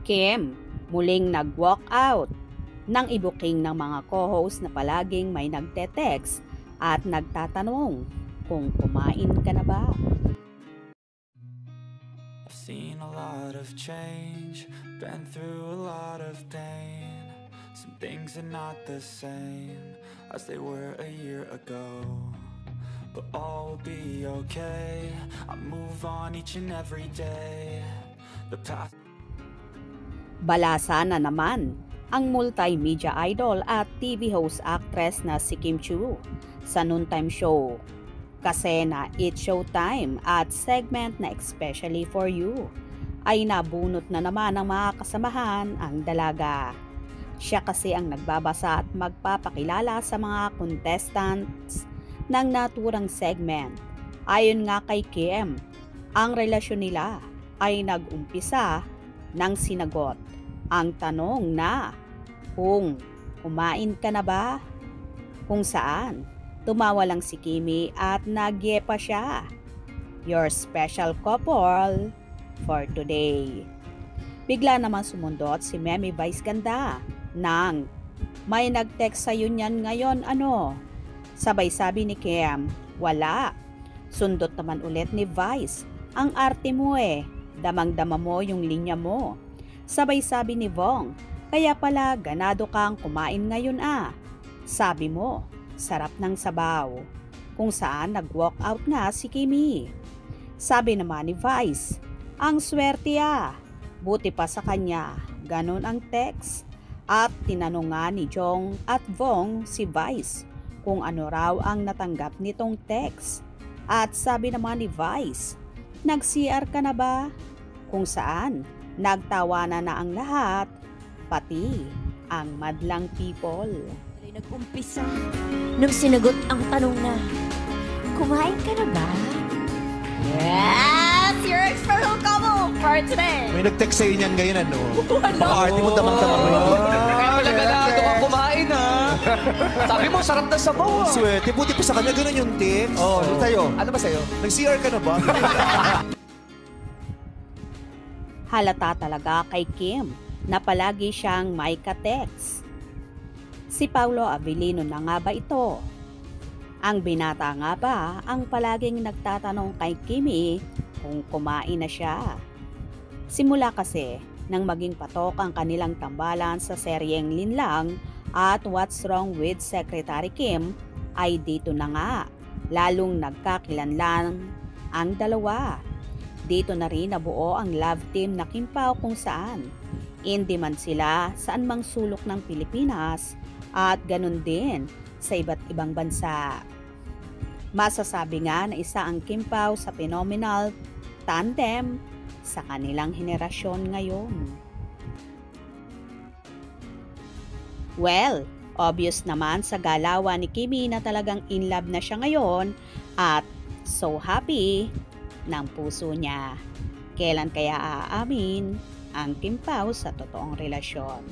Kim, muling nag-walk out nang ibuking ng mga co-host na palaging may nagte-text at nagtatanong kung kumain ka na ba. I've seen a lot of change, been through a lot of pain. Some things are not the same as they were a year ago, but all will be okay. I move on each and every day. The path. Balasa na naman ang multimedia idol at TV host actress na si Kim Chiu sa noontime show. Kasi na It's Showtime at segment na Especially For You ay nabunot na naman ng mga kasamahan ang dalaga. Siya kasi ang nagbabasa at magpapakilala sa mga contestants ng naturang segment. Ayon nga kay Kim, ang relasyon nila ay nag-umpisa ng sinagot ang tanong na kung kumain ka na ba? Kung saan tumawa lang si Kimi at nagyepa siya. Your special couple for today. Bigla naman sumundot si Memi Vice Ganda nang may nag-text sa'yo niyan ngayon ano? Sabay sabi ni Kim, wala. Sundot naman ulit ni Vice, ang arte mo damang-dama mo yung linya mo. Sabay sabi ni Vong, kaya pala ganado kang kumain ngayon Sabi mo, sarap ng sabaw. Kung saan nag-walk out nga si Kimi. Sabi naman ni Vice, ang swerte buti pa sa kanya, ganon ang text. At tinanong nga ni Jong at Vong si Vice kung ano raw ang natanggap nitong text. At sabi naman ni Vice, nag-CR ka na ba? Kung saan nagtawanan na ang lahat, pati ang madlang people. Nag-umpisa nung sinagot ang tanong na, kumain ka na ba? Yes! Your special couple for today! May nag-text sa'yo niyan ngayon, ano? Wala. Baka arte mo damang-dama mo yun. Kaya pala ganado ka kumain, Sabi mo, sarap na sabaw, Swerte, buti pa sa kanya, ganun yung text. Ano sa'yo? Ano ba sa'yo? Nag-CR ka na ba? Halata talaga kay Kim na palagi siyang may ka-text. Si Paulo Avellino na nga ba ito? Ang binata nga ba ang palaging nagtatanong kay Kimi kung kumain na siya? Simula kasi nang maging patok ang kanilang tambalan sa seryeng Linlang at What's Wrong with Secretary Kim ay dito na nga lalong nagkakilanlan ang dalawa. Dito na rin nabuo ang love team na Kim Pao kung saan in demand sila saan mang sulok ng Pilipinas at ganun din sa iba't ibang bansa. Masasabi nga na isa ang Kim Pao sa phenomenal tandem sa kanilang henerasyon ngayon. Well, obvious naman sa galawan ni Kimi na talagang in love na siya ngayon at so happy ng puso niya. Kailan kaya aamin ang Kim Pao sa totoong relasyon?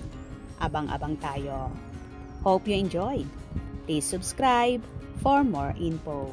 Abang-abang tayo. Hope you enjoyed. Please subscribe for more info.